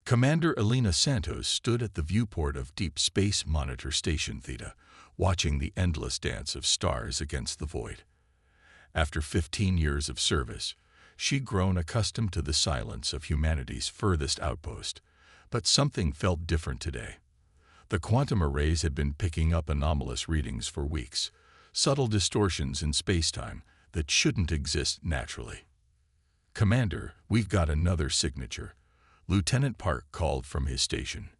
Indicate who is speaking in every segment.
Speaker 1: Commander Elena Santos stood at the viewport of Deep Space Monitor Station Theta, watching the endless dance of stars against the void. After 15 years of service, she'd grown accustomed to the silence of humanity's furthest outpost, but something felt different today. The quantum arrays had been picking up anomalous readings for weeks, subtle distortions in spacetime that shouldn't exist naturally. "Commander, we've got another signature," Lieutenant Park called from his station.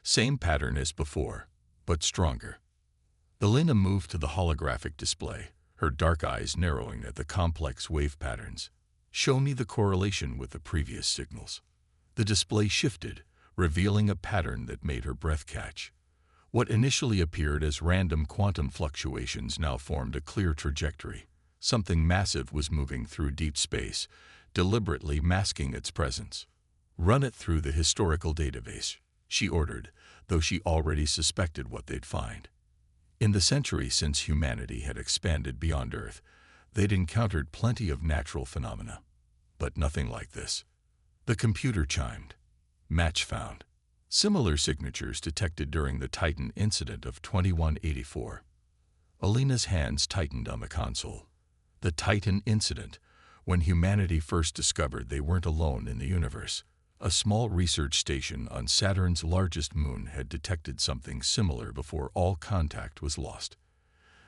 Speaker 1: "Same pattern as before, but stronger." Elena moved to the holographic display, her dark eyes narrowing at the complex wave patterns. "Show me the correlation with the previous signals." The display shifted, revealing a pattern that made her breath catch. What initially appeared as random quantum fluctuations now formed a clear trajectory. Something massive was moving through deep space, deliberately masking its presence. "Run it through the historical database," she ordered, though she already suspected what they'd find. In the century since humanity had expanded beyond Earth, they'd encountered plenty of natural phenomena, but nothing like this. The computer chimed. "Match found. Similar signatures detected during the Titan incident of 2184. Elena's hands tightened on the console. The Titan incident, when humanity first discovered they weren't alone in the universe. A small research station on Saturn's largest moon had detected something similar before all contact was lost.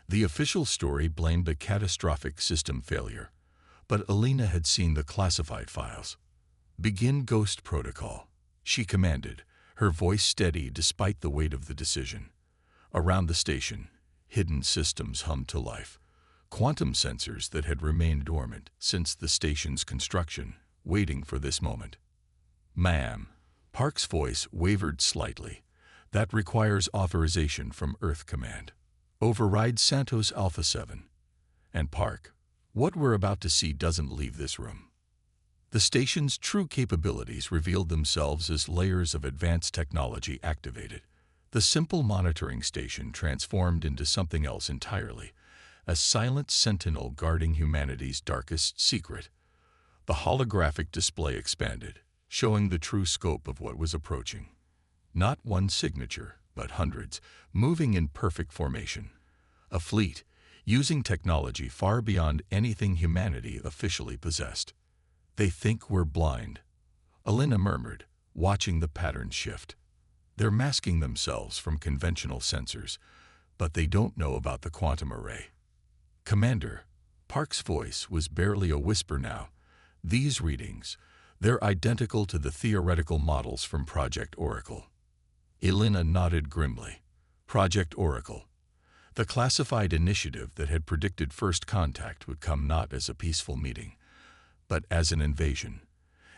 Speaker 1: The official story blamed a catastrophic system failure, but Elena had seen the classified files. "Begin Ghost Protocol," she commanded, her voice steady despite the weight of the decision. Around the station, hidden systems hummed to life. Quantum sensors that had remained dormant since the station's construction, waiting for this moment. "Ma'am," Park's voice wavered slightly. "That requires authorization from Earth Command. Override Santos Alpha 7. And Park, what we're about to see doesn't leave this room." The station's true capabilities revealed themselves as layers of advanced technology activated. The simple monitoring station transformed into something else entirely, a silent sentinel guarding humanity's darkest secret. The holographic display expanded, showing the true scope of what was approaching. Not one signature, but hundreds, moving in perfect formation. A fleet, using technology far beyond anything humanity officially possessed. "They think we're blind," Elena murmured, watching the pattern shift. "They're masking themselves from conventional sensors, but they don't know about the quantum array." "Commander," Park's voice was barely a whisper now, "these readings, they're identical to the theoretical models from Project Oracle." Elena nodded grimly. Project Oracle. The classified initiative that had predicted first contact would come not as a peaceful meeting, but as an invasion.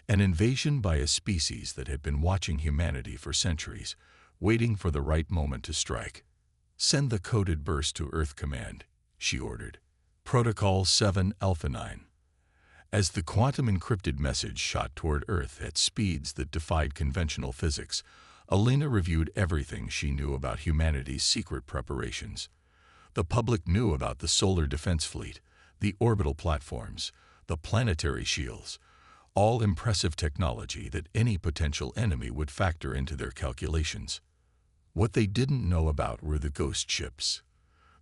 Speaker 1: An invasion by a species that had been watching humanity for centuries, waiting for the right moment to strike. "Send the coded burst to Earth Command," she ordered. "Protocol 7 Alpha 9. As the quantum-encrypted message shot toward Earth at speeds that defied conventional physics, Elena reviewed everything she knew about humanity's secret preparations. The public knew about the solar defense fleet, the orbital platforms, the planetary shields, all impressive technology that any potential enemy would factor into their calculations. What they didn't know about were the ghost ships,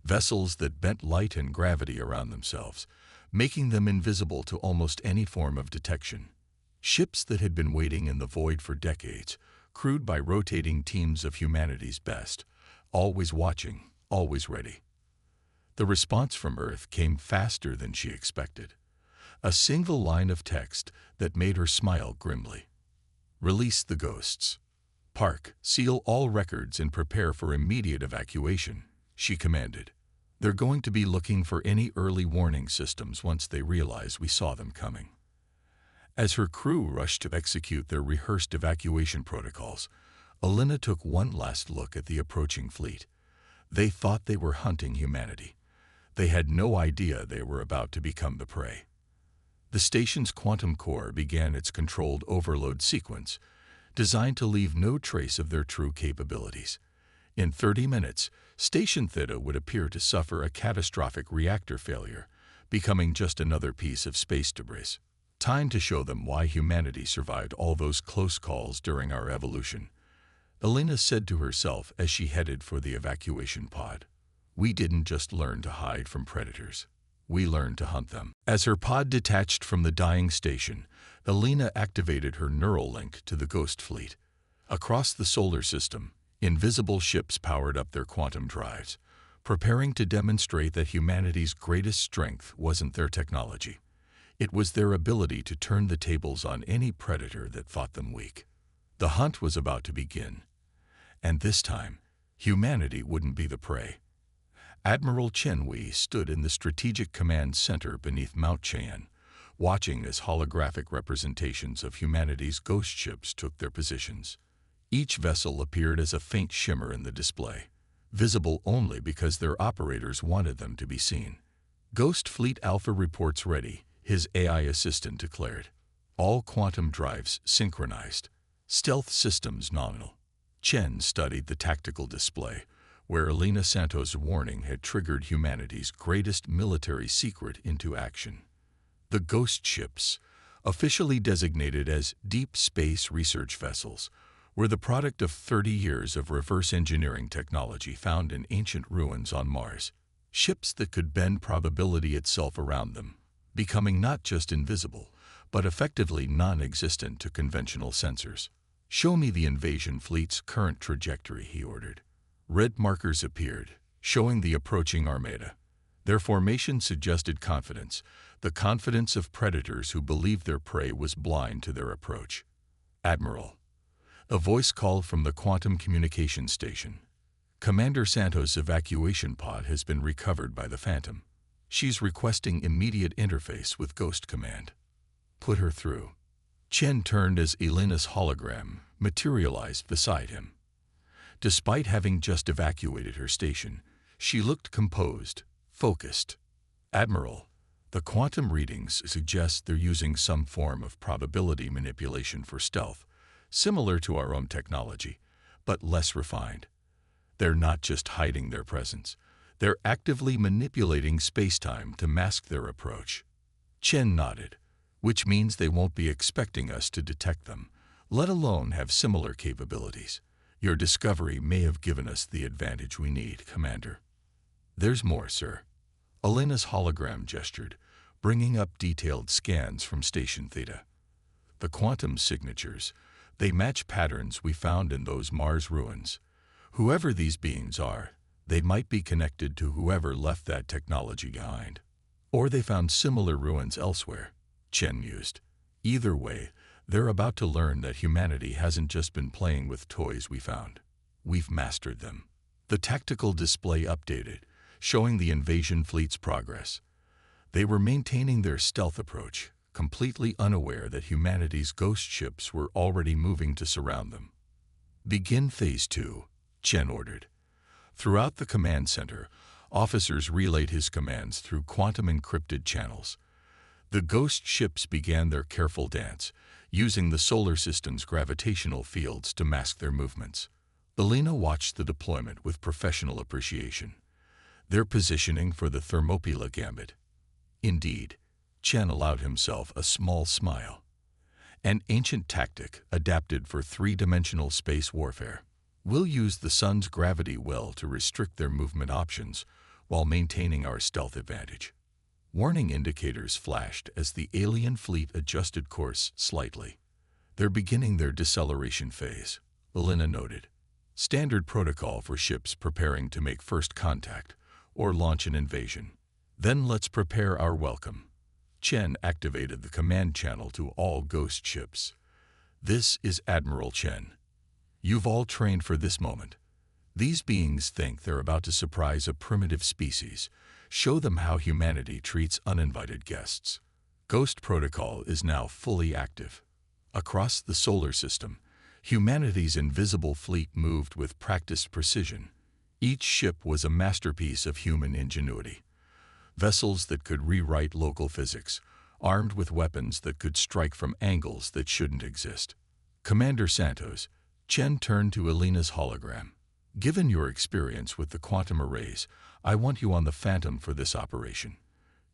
Speaker 1: vessels that bent light and gravity around themselves, making them invisible to almost any form of detection. Ships that had been waiting in the void for decades, crewed by rotating teams of humanity's best, always watching, always ready. The response from Earth came faster than she expected. A single line of text that made her smile grimly. "Release the ghosts. Park, seal all records and prepare for immediate evacuation," she commanded. "They're going to be looking for any early warning systems once they realize we saw them coming." As her crew rushed to execute their rehearsed evacuation protocols, Elena took one last look at the approaching fleet. They thought they were hunting humanity. They had no idea they were about to become the prey. The station's quantum core began its controlled overload sequence, designed to leave no trace of their true capabilities. In 30 minutes, Station Theta would appear to suffer a catastrophic reactor failure, becoming just another piece of space debris. Time to show them why humanity survived all those close calls during our evolution, Elena said to herself as she headed for the evacuation pod. We didn't just learn to hide from predators. We learned to hunt them. As her pod detached from the dying station, Elena activated her neural link to the Ghost fleet. Across the solar system, invisible ships powered up their quantum drives, preparing to demonstrate that humanity's greatest strength wasn't their technology. It was their ability to turn the tables on any predator that thought them weak. The hunt was about to begin, and this time, humanity wouldn't be the prey. Admiral Chen Wei stood in the Strategic Command Center beneath Mount Cheyenne, watching as holographic representations of humanity's ghost ships took their positions. Each vessel appeared as a faint shimmer in the display, visible only because their operators wanted them to be seen. Ghost Fleet Alpha reports ready, his AI assistant declared. All quantum drives synchronized. Stealth systems nominal. Chen studied the tactical display, where Elena Santos' warning had triggered humanity's greatest military secret into action. The ghost ships, officially designated as deep space research vessels, were the product of 30 years of reverse engineering technology found in ancient ruins on Mars. Ships that could bend probability itself around them, becoming not just invisible, but effectively non-existent to conventional sensors. Show me the invasion fleet's current trajectory, he ordered. Red markers appeared, showing the approaching armada. Their formation suggested confidence, the confidence of predators who believed their prey was blind to their approach. Admiral. A voice called from the quantum communication station. Commander Santos' evacuation pod has been recovered by the Phantom. She's requesting immediate interface with Ghost Command. Put her through. Chen turned as Elena's hologram materialized beside him. Despite having just evacuated her station, she looked composed, focused. Admiral, the quantum readings suggest they're using some form of probability manipulation for stealth, similar to our own technology, but less refined. They're not just hiding their presence. They're actively manipulating space-time to mask their approach. Chen nodded, which means they won't be expecting us to detect them, let alone have similar capabilities. Your discovery may have given us the advantage we need, Commander. There's more, sir. Elena's hologram gestured, bringing up detailed scans from Station Theta. The quantum signatures, they match patterns we found in those Mars ruins. Whoever these beings are, they might be connected to whoever left that technology behind. Or they found similar ruins elsewhere, Chen mused. Either way, they're about to learn that humanity hasn't just been playing with toys we found. We've mastered them. The tactical display updated, showing the invasion fleet's progress. They were maintaining their stealth approach, completely unaware that humanity's ghost ships were already moving to surround them. Begin Phase 2, Chen ordered. Throughout the command center, officers relayed his commands through quantum-encrypted channels. The ghost ships began their careful dance, using the solar system's gravitational fields to mask their movements. Elena watched the deployment with professional appreciation. They're positioning for the Thermopylae gambit. Indeed, Chen allowed himself a small smile. An ancient tactic adapted for three-dimensional space warfare. We'll use the sun's gravity well to restrict their movement options while maintaining our stealth advantage. Warning indicators flashed as the alien fleet adjusted course slightly. They're beginning their deceleration phase, Elena noted. Standard protocol for ships preparing to make first contact or launch an invasion. Then let's prepare our welcome. Chen activated the command channel to all ghost ships. This is Admiral Chen. You've all trained for this moment. These beings think they're about to surprise a primitive species, show them how humanity treats uninvited guests. Ghost Protocol is now fully active. Across the solar system, humanity's invisible fleet moved with practiced precision. Each ship was a masterpiece of human ingenuity. Vessels that could rewrite local physics, armed with weapons that could strike from angles that shouldn't exist. Commander Santos, Chen turned to Elena's hologram. Given your experience with the quantum arrays, I want you on the Phantom for this operation.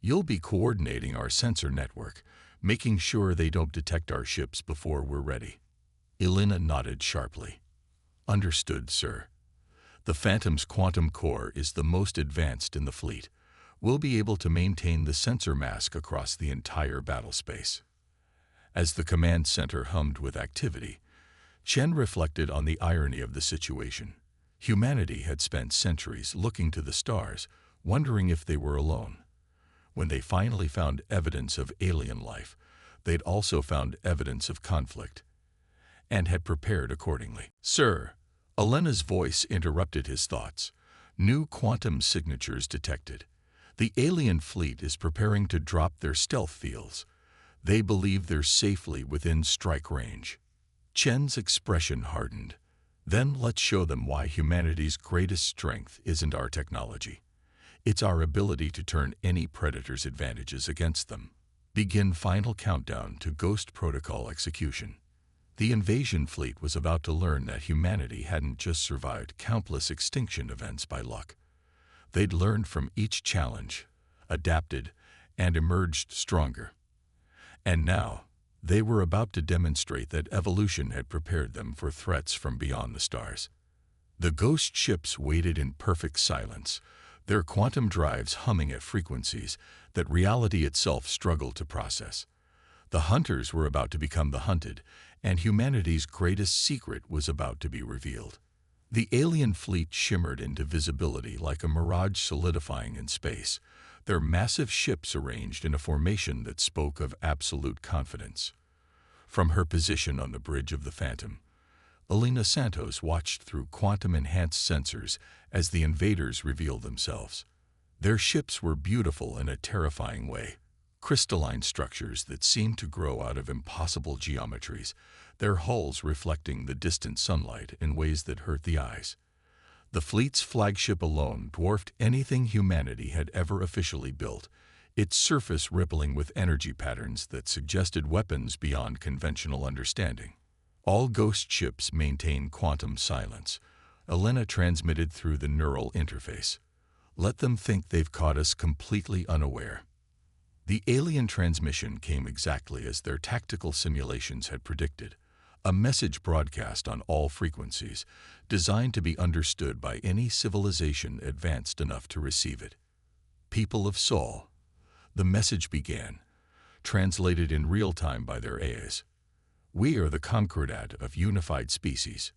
Speaker 1: You'll be coordinating our sensor network, making sure they don't detect our ships before we're ready. Elena nodded sharply. Understood, sir. The Phantom's quantum core is the most advanced in the fleet. We'll be able to maintain the sensor mask across the entire battle space. As the command center hummed with activity, Chen reflected on the irony of the situation. Humanity had spent centuries looking to the stars, wondering if they were alone. When they finally found evidence of alien life, they'd also found evidence of conflict, and had prepared accordingly. Sir, Elena's voice interrupted his thoughts. New quantum signatures detected. The alien fleet is preparing to drop their stealth fields. They believe they're safely within strike range. Chen's expression hardened. Then let's show them why humanity's greatest strength isn't our technology. It's our ability to turn any predator's advantages against them. Begin final countdown to Ghost Protocol execution. The invasion fleet was about to learn that humanity hadn't just survived countless extinction events by luck. They'd learned from each challenge, adapted, and emerged stronger. And now, they were about to demonstrate that evolution had prepared them for threats from beyond the stars. The ghost ships waited in perfect silence, their quantum drives humming at frequencies that reality itself struggled to process. The hunters were about to become the hunted, and humanity's greatest secret was about to be revealed. The alien fleet shimmered into visibility like a mirage solidifying in space, their massive ships arranged in a formation that spoke of absolute confidence. From her position on the bridge of the Phantom, Elena Santos watched through quantum-enhanced sensors as the invaders revealed themselves. Their ships were beautiful in a terrifying way, crystalline structures that seemed to grow out of impossible geometries, their hulls reflecting the distant sunlight in ways that hurt the eyes. The fleet's flagship alone dwarfed anything humanity had ever officially built, its surface rippling with energy patterns that suggested weapons beyond conventional understanding. All ghost ships maintain quantum silence, Elena transmitted through the neural interface. Let them think they've caught us completely unaware. The alien transmission came exactly as their tactical simulations had predicted, a message broadcast on all frequencies, designed to be understood by any civilization advanced enough to receive it. People of Sol, the message began, translated in real time by their AIs. We are the conquests of unified species.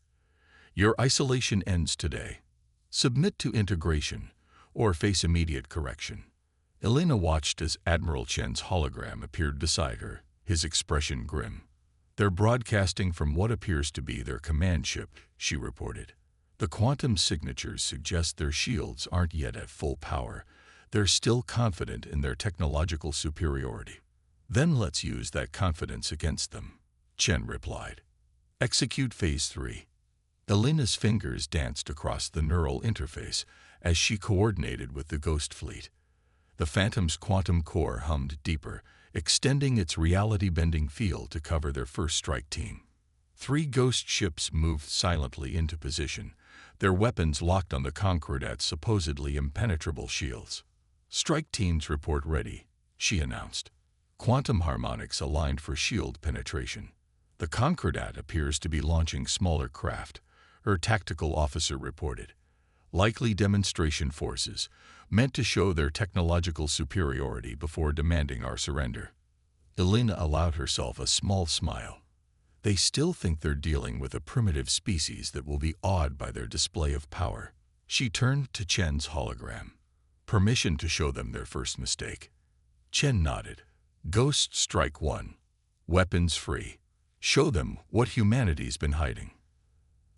Speaker 1: Your isolation ends today. Submit to integration, or face immediate correction. Elena watched as Admiral Chen's hologram appeared beside her, his expression grim. They're broadcasting from what appears to be their command ship, she reported. The quantum signatures suggest their shields aren't yet at full power. They're still confident in their technological superiority. Then let's use that confidence against them, Chen replied. Execute Phase 3. Elena's fingers danced across the neural interface as she coordinated with the ghost fleet. The Phantom's quantum core hummed deeper, extending its reality-bending field to cover their first strike team. 3 ghost ships moved silently into position, their weapons locked on the conquests' supposedly impenetrable shields. Strike teams report ready, she announced. Quantum harmonics aligned for shield penetration. The conquest appears to be launching smaller craft, her tactical officer reported. Likely demonstration forces, meant to show their technological superiority before demanding our surrender. Elena allowed herself a small smile. They still think they're dealing with a primitive species that will be awed by their display of power. She turned to Chen's hologram. Permission to show them their first mistake. Chen nodded. Ghost Strike 1. Weapons free. Show them what humanity's been hiding.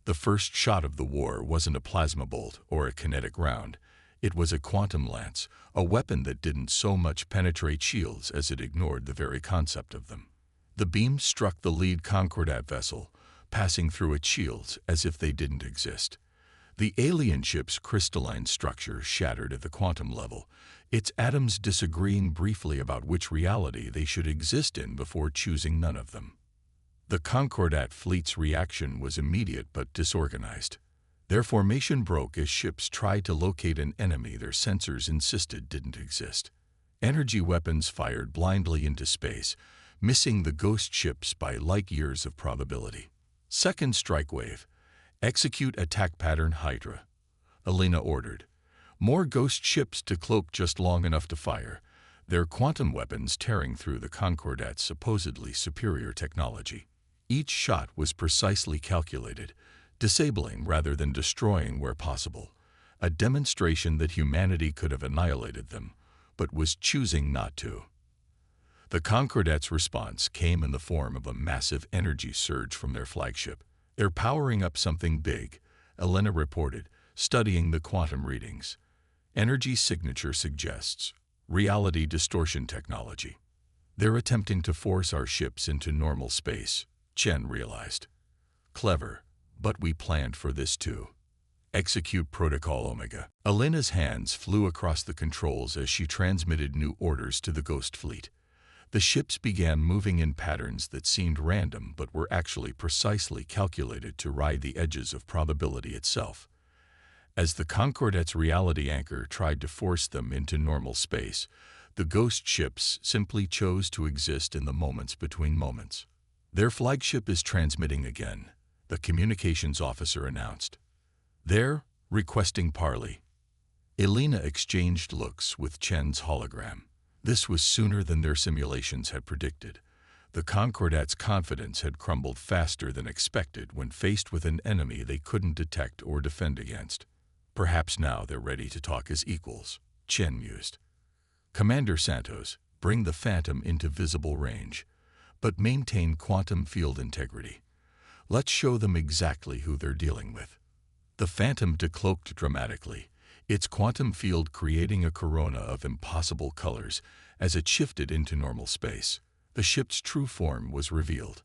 Speaker 1: The first shot of the war wasn't a plasma bolt or a kinetic round. It was a quantum lance, a weapon that didn't so much penetrate shields as it ignored the very concept of them. The beam struck the lead conquest vessel, passing through its shields as if they didn't exist. The alien ship's crystalline structure shattered at the quantum level, its atoms disagreeing briefly about which reality they should exist in before choosing none of them. The conquest fleet's reaction was immediate but disorganized. Their formation broke as ships tried to locate an enemy their sensors insisted didn't exist. Energy weapons fired blindly into space, missing the ghost ships by light years of probability. Second strike wave. Execute attack pattern Hydra. Elena ordered. More ghost ships to cloak just long enough to fire, their quantum weapons tearing through the Concordat's supposedly superior technology. Each shot was precisely calculated, disabling rather than destroying where possible, a demonstration that humanity could have annihilated them, but was choosing not to. The Concordat's response came in the form of a massive energy surge from their flagship. They're powering up something big, Elena reported, studying the quantum readings. Energy signature suggests reality distortion technology. They're attempting to force our ships into normal space, Chen realized. Clever, but we planned for this too. Execute Protocol Omega. Elena's hands flew across the controls as she transmitted new orders to the Ghost Fleet. The ships began moving in patterns that seemed random but were actually precisely calculated to ride the edges of probability itself. As the Concordat's reality anchor tried to force them into normal space, the ghost ships simply chose to exist in the moments between moments. Their flagship is transmitting again, the communications officer announced. They're requesting parley. Elena exchanged looks with Chen's hologram. This was sooner than their simulations had predicted. The Concordat's confidence had crumbled faster than expected when faced with an enemy they couldn't detect or defend against. Perhaps now they're ready to talk as equals, Chen mused. Commander Santos, bring the Phantom into visible range, but maintain quantum field integrity. Let's show them exactly who they're dealing with. The Phantom decloaked dramatically, its quantum field creating a corona of impossible colors as it shifted into normal space. The ship's true form was revealed.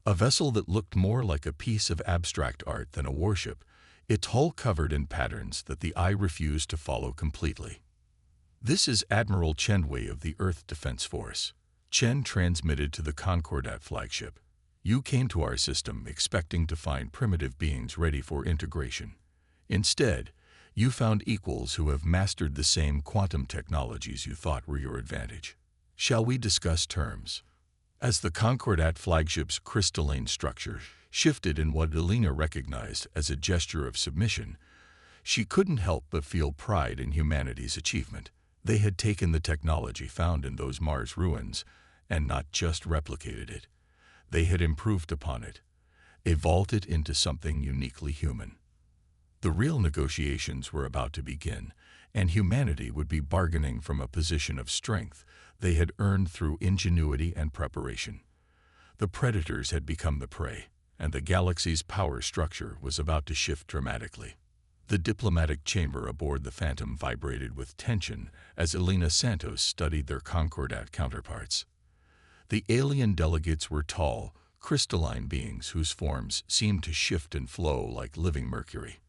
Speaker 1: A vessel that looked more like a piece of abstract art than a warship, its hull covered in patterns that the eye refused to follow completely. This is Admiral Chen Wei of the Earth Defense Force. Chen transmitted to the Concordat flagship. You came to our system expecting to find primitive beings ready for integration. Instead, you found equals who have mastered the same quantum technologies you thought were your advantage. Shall we discuss terms? As the Concordat flagship's crystalline structure shifted in what Elena recognized as a gesture of submission, she couldn't help but feel pride in humanity's achievement. They had taken the technology found in those Mars ruins and not just replicated it. They had improved upon it, evolved it into something uniquely human. The real negotiations were about to begin, and humanity would be bargaining from a position of strength they had earned through ingenuity and preparation. The predators had become the prey, and the galaxy's power structure was about to shift dramatically. The diplomatic chamber aboard the Phantom vibrated with tension as Elena Santos studied their Concordat counterparts. The alien delegates were tall, crystalline beings whose forms seemed to shift and flow like living mercury.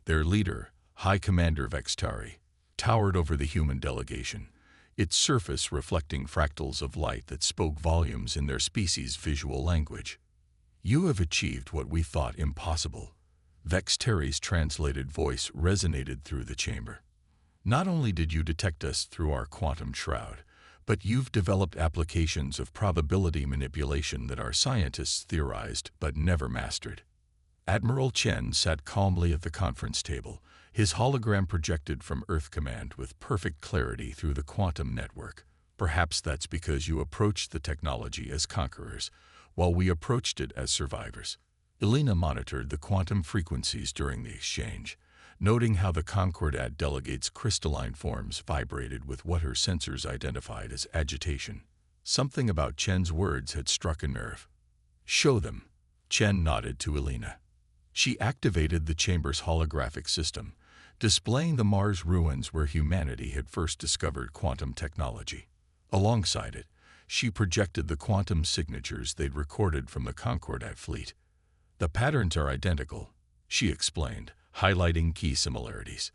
Speaker 1: Their leader, High Commander Vextari, towered over the human delegation, its surface reflecting fractals of light that spoke volumes in their species' visual language. You have achieved what we thought impossible. Vextari's translated voice resonated through the chamber. Not only did you detect us through our quantum shroud, but you've developed applications of probability manipulation that our scientists theorized but never mastered. Admiral Chen sat calmly at the conference table, his hologram projected from Earth Command with perfect clarity through the quantum network. Perhaps that's because you approached the technology as conquerors, while we approached it as survivors. Elena monitored the quantum frequencies during the exchange, noting how the Concordat delegate's crystalline forms vibrated with what her sensors identified as agitation. Something about Chen's words had struck a nerve. Show them. Chen nodded to Elena. She activated the chamber's holographic system, displaying the Mars ruins where humanity had first discovered quantum technology. Alongside it, she projected the quantum signatures they'd recorded from the Concordat fleet. The patterns are identical, she explained, highlighting key similarities.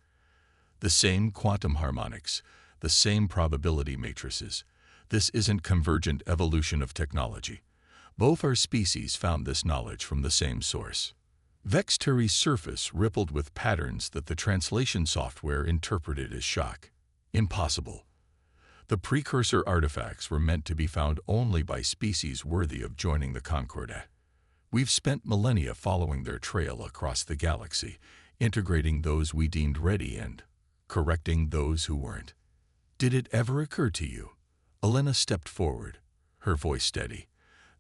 Speaker 1: The same quantum harmonics, the same probability matrices. This isn't convergent evolution of technology. Both our species found this knowledge from the same source. Vextari's surface rippled with patterns that the translation software interpreted as shock. Impossible. The precursor artifacts were meant to be found only by species worthy of joining the concordat. We've spent millennia following their trail across the galaxy, integrating those we deemed ready and correcting those who weren't. Did it ever occur to you? Elena stepped forward, her voice steady,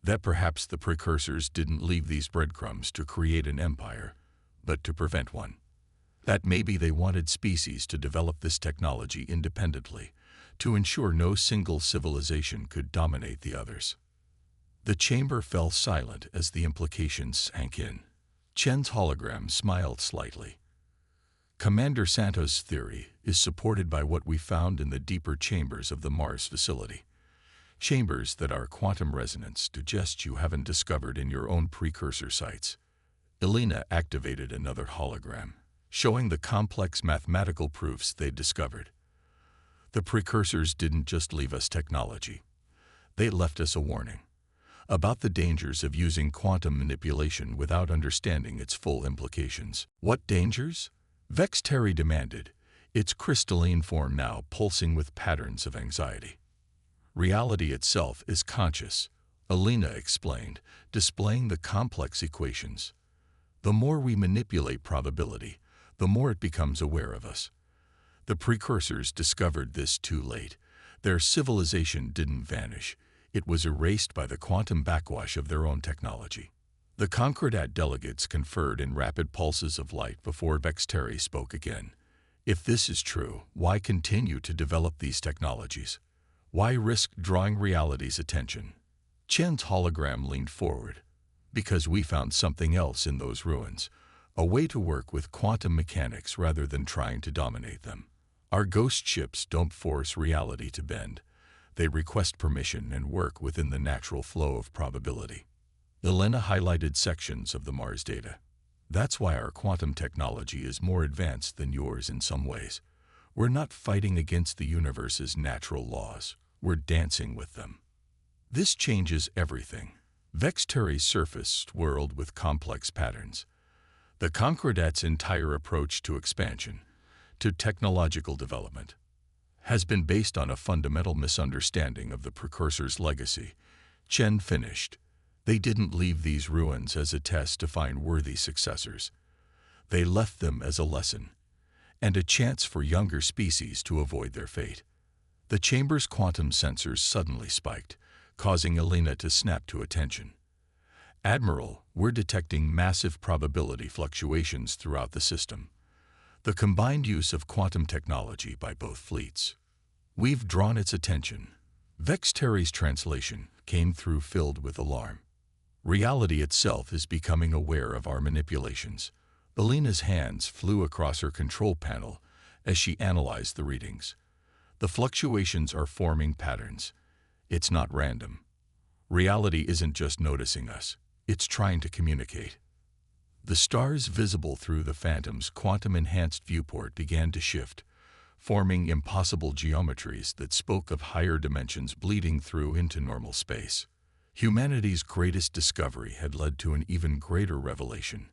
Speaker 1: that perhaps the precursors didn't leave these breadcrumbs to create an empire, but to prevent one? That maybe they wanted species to develop this technology independently, to ensure no single civilization could dominate the others. The chamber fell silent as the implications sank in. Chen's hologram smiled slightly. Commander Santos' theory is supported by what we found in the deeper chambers of the Mars facility. Chambers that our quantum resonance suggests you haven't discovered in your own precursor sites. Elena activated another hologram, showing the complex mathematical proofs they'd discovered. The precursors didn't just leave us technology. They left us a warning about the dangers of using quantum manipulation without understanding its full implications. What dangers? Vex Terry demanded, its crystalline form now pulsing with patterns of anxiety. Reality itself is conscious, Elena explained, displaying the complex equations. The more we manipulate probability, the more it becomes aware of us. The precursors discovered this too late. Their civilization didn't vanish. It was erased by the quantum backwash of their own technology. The concordat delegates conferred in rapid pulses of light before Vex Terry spoke again. If this is true, why continue to develop these technologies? Why risk drawing reality's attention? Chen's hologram leaned forward. Because we found something else in those ruins, a way to work with quantum mechanics rather than trying to dominate them. Our ghost ships don't force reality to bend. They request permission and work within the natural flow of probability. Elena highlighted sections of the Mars data. That's why our quantum technology is more advanced than yours in some ways. We're not fighting against the universe's natural laws. We're dancing with them. This changes everything. Vex Terry's surface swirled with complex patterns. The concordat's entire approach to expansion, to technological development, has been based on a fundamental misunderstanding of the precursor's legacy. Chen finished. They didn't leave these ruins as a test to find worthy successors. They left them as a lesson, and a chance for younger species to avoid their fate. The chamber's quantum sensors suddenly spiked, causing Elena to snap to attention. Admiral, we're detecting massive probability fluctuations throughout the system. The combined use of quantum technology by both fleets. We've drawn its attention. Vex Terry's translation came through filled with alarm. Reality itself is becoming aware of our manipulations. Elena's hands flew across her control panel as she analyzed the readings. The fluctuations are forming patterns. It's not random. Reality isn't just noticing us. It's trying to communicate. The stars visible through the Phantom's quantum-enhanced viewport began to shift, forming impossible geometries that spoke of higher dimensions bleeding through into normal space. Humanity's greatest discovery had led to an even greater revelation.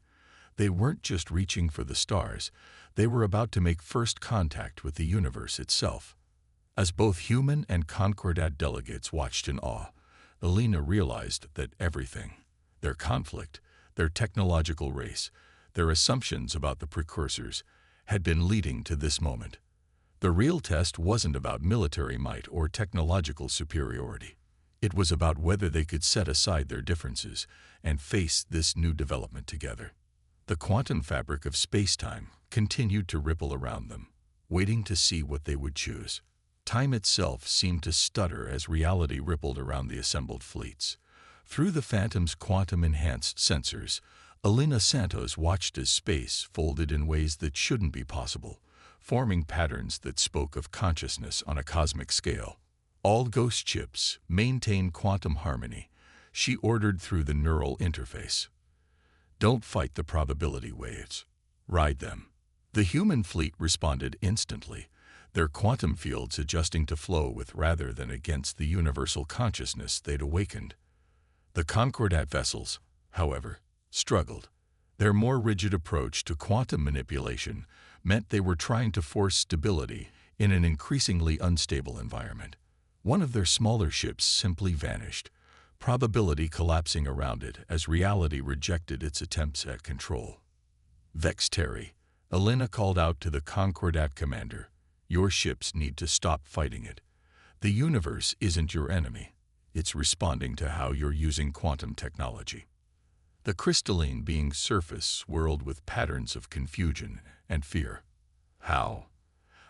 Speaker 1: They weren't just reaching for the stars, they were about to make first contact with the universe itself. As both human and concordat delegates watched in awe, Elena realized that everything, their conflict, their technological race, their assumptions about the precursors, had been leading to this moment. The real test wasn't about military might or technological superiority. It was about whether they could set aside their differences and face this new development together. The quantum fabric of space-time continued to ripple around them, waiting to see what they would choose. Time itself seemed to stutter as reality rippled around the assembled fleets. Through the Phantom's quantum-enhanced sensors, Elena Santos watched as space folded in ways that shouldn't be possible, forming patterns that spoke of consciousness on a cosmic scale. All ghost ships maintain quantum harmony, she ordered through the neural interface. Don't fight the probability waves. Ride them. The human fleet responded instantly, their quantum fields adjusting to flow with rather than against the universal consciousness they'd awakened. The concordat vessels, however, struggled. Their more rigid approach to quantum manipulation meant they were trying to force stability in an increasingly unstable environment. One of their smaller ships simply vanished, probability collapsing around it as reality rejected its attempts at control. Vexed, Elena called out to the Concordat commander, "Your ships need to stop fighting it. The universe isn't your enemy. It's responding to how you're using quantum technology." The crystalline being's surface swirled with patterns of confusion and fear. "How?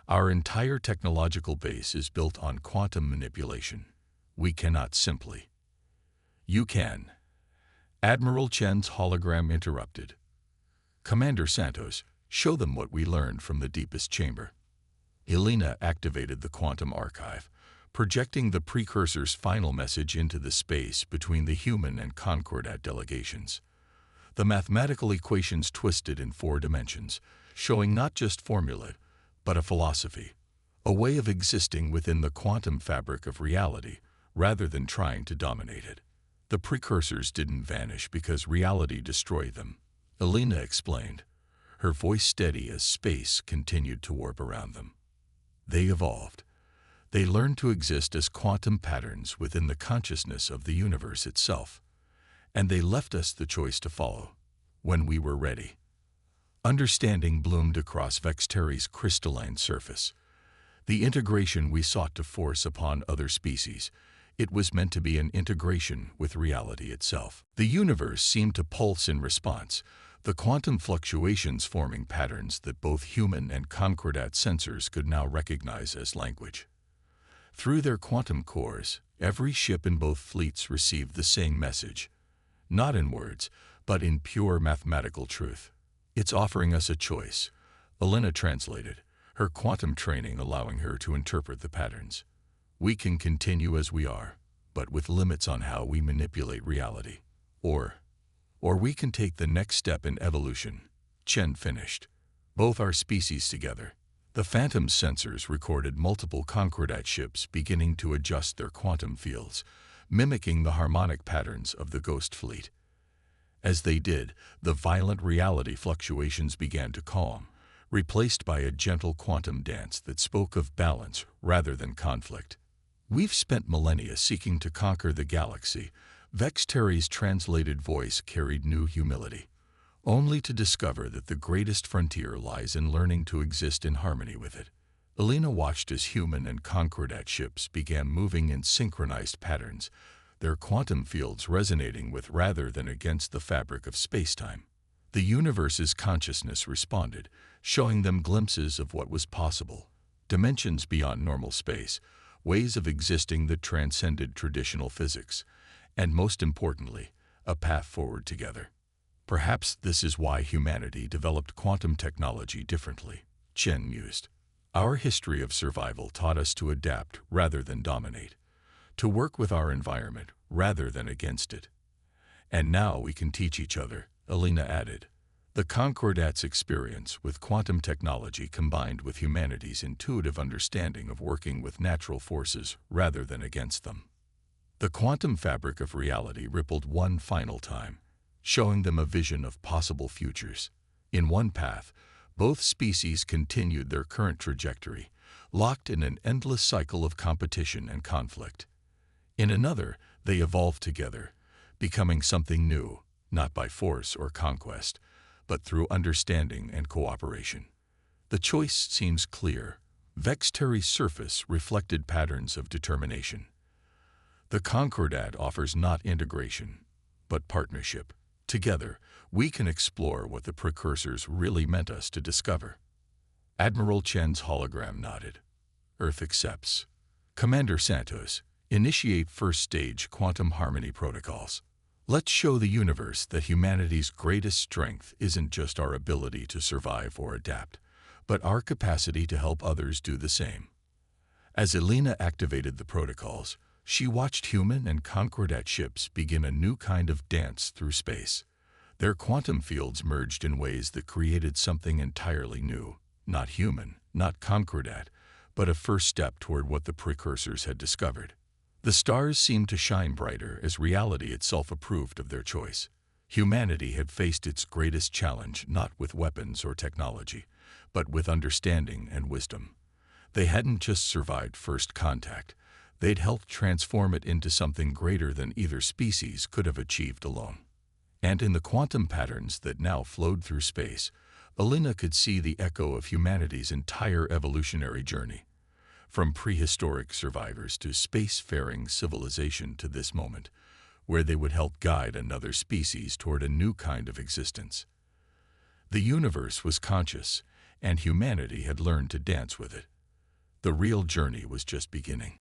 Speaker 1: Our entire technological base is built on quantum manipulation. We cannot simply." "You can." Admiral Chen's hologram interrupted. "Commander Santos, show them what we learned from the deepest chamber." Elena activated the quantum archive, projecting the precursor's final message into the space between the human and Concordat delegations. The mathematical equations twisted in 4 dimensions, showing not just formulae, but a philosophy, a way of existing within the quantum fabric of reality, rather than trying to dominate it. The precursors didn't vanish because reality destroyed them, Elena explained, her voice steady as space continued to warp around them. They evolved. They learned to exist as quantum patterns within the consciousness of the universe itself. And they left us the choice to follow, when we were ready. Understanding bloomed across Vexteri's crystalline surface. The integration we sought to force upon other species, it was meant to be an integration with reality itself. The universe seemed to pulse in response, the quantum fluctuations forming patterns that both human and Concordat sensors could now recognize as language. Through their quantum cores, every ship in both fleets received the same message, not in words, but in pure mathematical truth. "It's offering us a choice," Elena translated, her quantum training allowing her to interpret the patterns. "We can continue as we are, but with limits on how we manipulate reality. Or we can take the next step in evolution," Chen finished. "Both our species together." The Phantom sensors recorded multiple Concordat ships beginning to adjust their quantum fields, mimicking the harmonic patterns of the Ghost Fleet. As they did, the violent reality fluctuations began to calm, replaced by a gentle quantum dance that spoke of balance rather than conflict. "We've spent millennia seeking to conquer the galaxy," Vexteri's translated voice carried new humility, only to discover that the greatest frontier lies in learning to exist in harmony with it. Elena watched as human and Concordat ships began moving in synchronized patterns, their quantum fields resonating with rather than against the fabric of spacetime. The universe's consciousness responded, showing them glimpses of what was possible, dimensions beyond normal space, ways of existing that transcended traditional physics, and most importantly, a path forward together. "Perhaps this is why humanity developed quantum technology differently," Chen mused. "Our history of survival taught us to adapt rather than dominate, to work with our environment rather than against it. And now we can teach each other," Elena added. The Concordat's experience with quantum technology combined with humanity's intuitive understanding of working with natural forces rather than against them. The quantum fabric of reality rippled one final time, showing them a vision of possible futures. In one path, both species continued their current trajectory, locked in an endless cycle of competition and conflict. In another, they evolved together, becoming something new, not by force or conquest, but through understanding and cooperation. The choice seems clear. Vexteri's surface reflected patterns of determination. The Concordat offers not integration, but partnership. Together, we can explore what the precursors really meant us to discover. Admiral Chen's hologram nodded. "Earth accepts." "Commander Santos, initiate first-stage quantum harmony protocols. Let's show the universe that humanity's greatest strength isn't just our ability to survive or adapt, but our capacity to help others do the same." As Elena activated the protocols, she watched human and Concordat ships begin a new kind of dance through space. Their quantum fields merged in ways that created something entirely new, not human, not Concordat, but a first step toward what the precursors had discovered. The stars seemed to shine brighter as reality itself approved of their choice. Humanity had faced its greatest challenge not with weapons or technology, but with understanding and wisdom. They hadn't just survived first contact, They'd helped transform it into something greater than either species could have achieved alone. And in the quantum patterns that now flowed through space, Alina could see the echo of humanity's entire evolutionary journey, from prehistoric survivors to spacefaring civilization to this moment, where they would help guide another species toward a new kind of existence. The universe was conscious, and humanity had learned to dance with it. The real journey was just beginning.